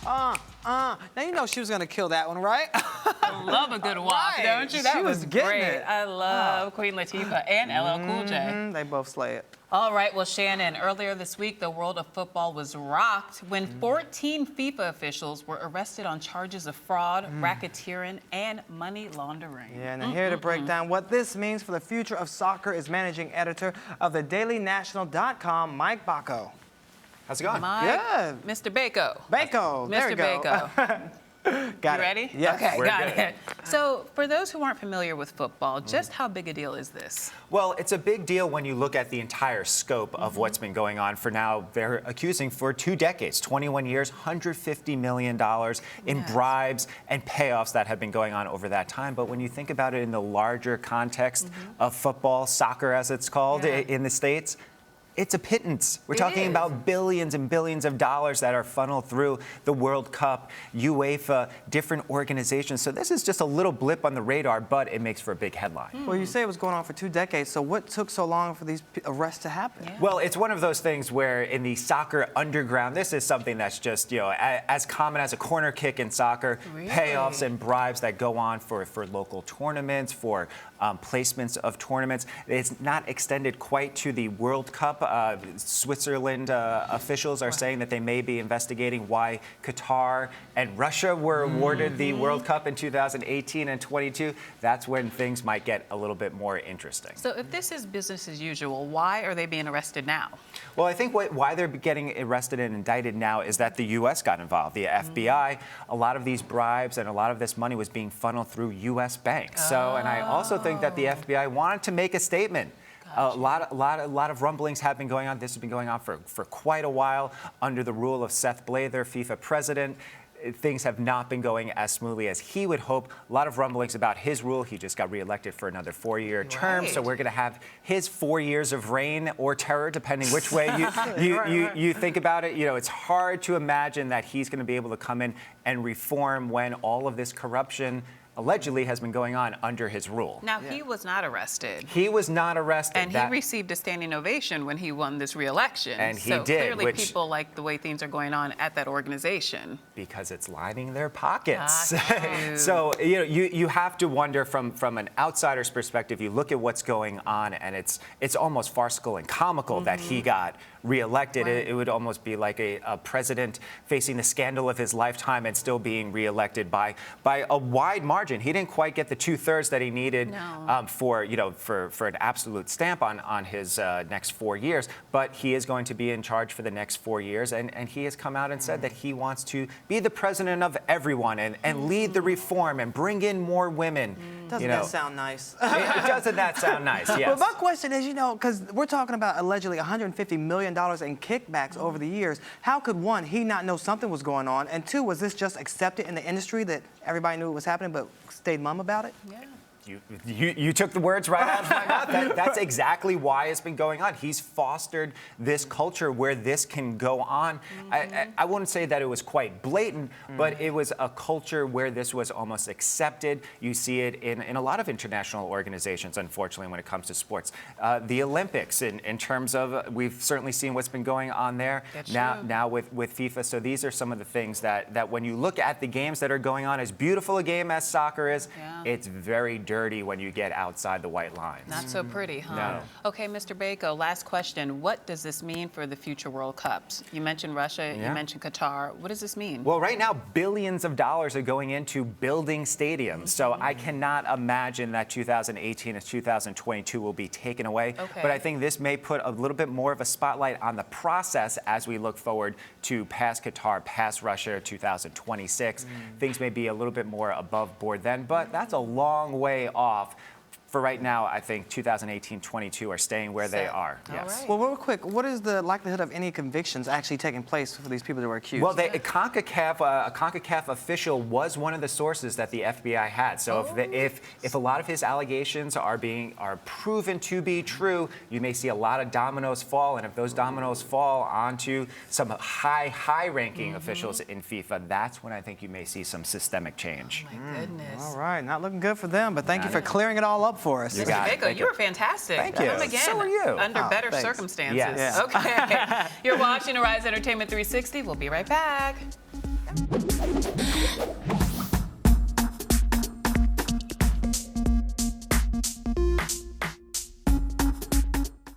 Now you know she was gonna kill that one, right? I love a good walk, Right. don't you? That She was getting great. it. I love Queen Latifah and LL Cool J. They both slay it. All right, well, Shannon, earlier this week, the world of football was rocked when 14 FIFA officials were arrested on charges of fraud, racketeering, and money laundering. Yeah, and here to break down what this means for the future of soccer is managing editor of the DailyNational.com, Mike Bako. How's it going? Mike, Good. Mr. Bako. Bako, there Mr. we go. Bako. Got You it. ready? Yes. Okay, We're got good. it. So, for those who aren't familiar with football, just how big a deal is this? Well, it's a big deal when you look at the entire scope of what's been going on for now. They're accusing for 2 decades, 21 years, $150 million in bribes and payoffs that have been going on over that time. But when you think about it in the larger context of football, soccer as it's called in the States, it's a pittance. We're talking about billions and billions of dollars that are funneled through the World Cup, UEFA, different organizations. So this is just a little blip on the radar, but it makes for a big headline. Well, you say it was going on for 2 decades, so what took so long for these arrests to happen? Yeah. Well, it's one of those things where in the soccer underground, this is something that's just, as common as a corner kick in soccer, Really? payoffs and bribes that go on for local tournaments, for placements of tournaments. It's not extended quite to the World Cup. Switzerland officials are saying that they may be investigating why Qatar and Russia were awarded the World Cup in 2018 and 22. That's when things might get a little bit more interesting. So, if this is business as usual, why are they being arrested now? Well, I think why they're getting arrested and indicted now is that the U.S. got involved. The FBI, a lot of these bribes and a lot of this money was being funneled through U.S. banks. So, and I also think that the FBI wanted to make a statement. A lot of rumblings have been going on. This has been going on for quite a while under the rule of Seth Blather, FIFA president. Things have not been going as smoothly as he would hope. A lot of rumblings about his rule. He just got reelected for another 4-year term, so we're going to have his 4 years of reign or terror, depending which way you think about it. It's hard to imagine that he's going to be able to come in and reform when all of this corruption allegedly has been going on under his rule. Now, he was not arrested. He was not arrested. And he received a standing ovation when he won this re-election. And he so did, clearly people like the way things are going on at that organization. Because it's lining their pockets. Got you. So you have to wonder from an outsider's perspective, you look at what's going on and it's almost farcical and comical that he got reelected. Right. It would almost be like a president facing the scandal of his lifetime and still being reelected by a wide margin. He didn't quite get the 2/3 that he needed for an absolute stamp on his next 4 years. But he is going to be in charge for the next 4 years, and he has come out and said that he wants to be the president of everyone and lead the reform and bring in more women. Doesn't that sound nice? Doesn't that sound nice? Yes. Well, my question is, because we're talking about allegedly $150 million in kickbacks over the years. How could, one, he not know something was going on? And two, was this just accepted in the industry that everybody knew it was happening but stayed mum about it? Yeah. You took the words right out of my mouth. That's exactly why it's been going on. He's fostered this culture where this can go on. I wouldn't say that it was quite blatant, but it was a culture where this was almost accepted. You see it in a lot of international organizations, unfortunately, when it comes to sports. The Olympics, in terms of, we've certainly seen what's been going on there. Now with FIFA. So these are some of the things that when you look at the games that are going on, as beautiful a game as soccer is, it's very dirty when you get outside the white lines. Not so pretty, huh? No. Okay, Mr. Bako, last question. What does this mean for the future World Cups? You mentioned Russia, you mentioned Qatar. What does this mean? Well, right now, billions of dollars are going into building stadiums. So I cannot imagine that 2018 and 2022 will be taken away. Okay. But I think this may put a little bit more of a spotlight on the process as we look forward to past Qatar, past Russia, 2026. Things may be a little bit more above board then, but that's a long way off. For right now, I think 2018-22 are staying where they are. Yes. Right. Well, real quick, what is the likelihood of any convictions actually taking place for these people that were accused? Well, a CONCACAF official was one of the sources that the FBI had. So if a lot of his allegations are proven to be true, you may see a lot of dominoes fall. And if those dominoes fall onto some high-ranking officials in FIFA, that's when I think you may see some systemic change. Oh, my goodness. All right, not looking good for them, but thank you for clearing it all up for us. You got it. Bako, you were fantastic. Thank you. Come again. So are you. Under better thanks. circumstances. Yes. Okay. You're watching Arise Entertainment 360. We'll be right back. back.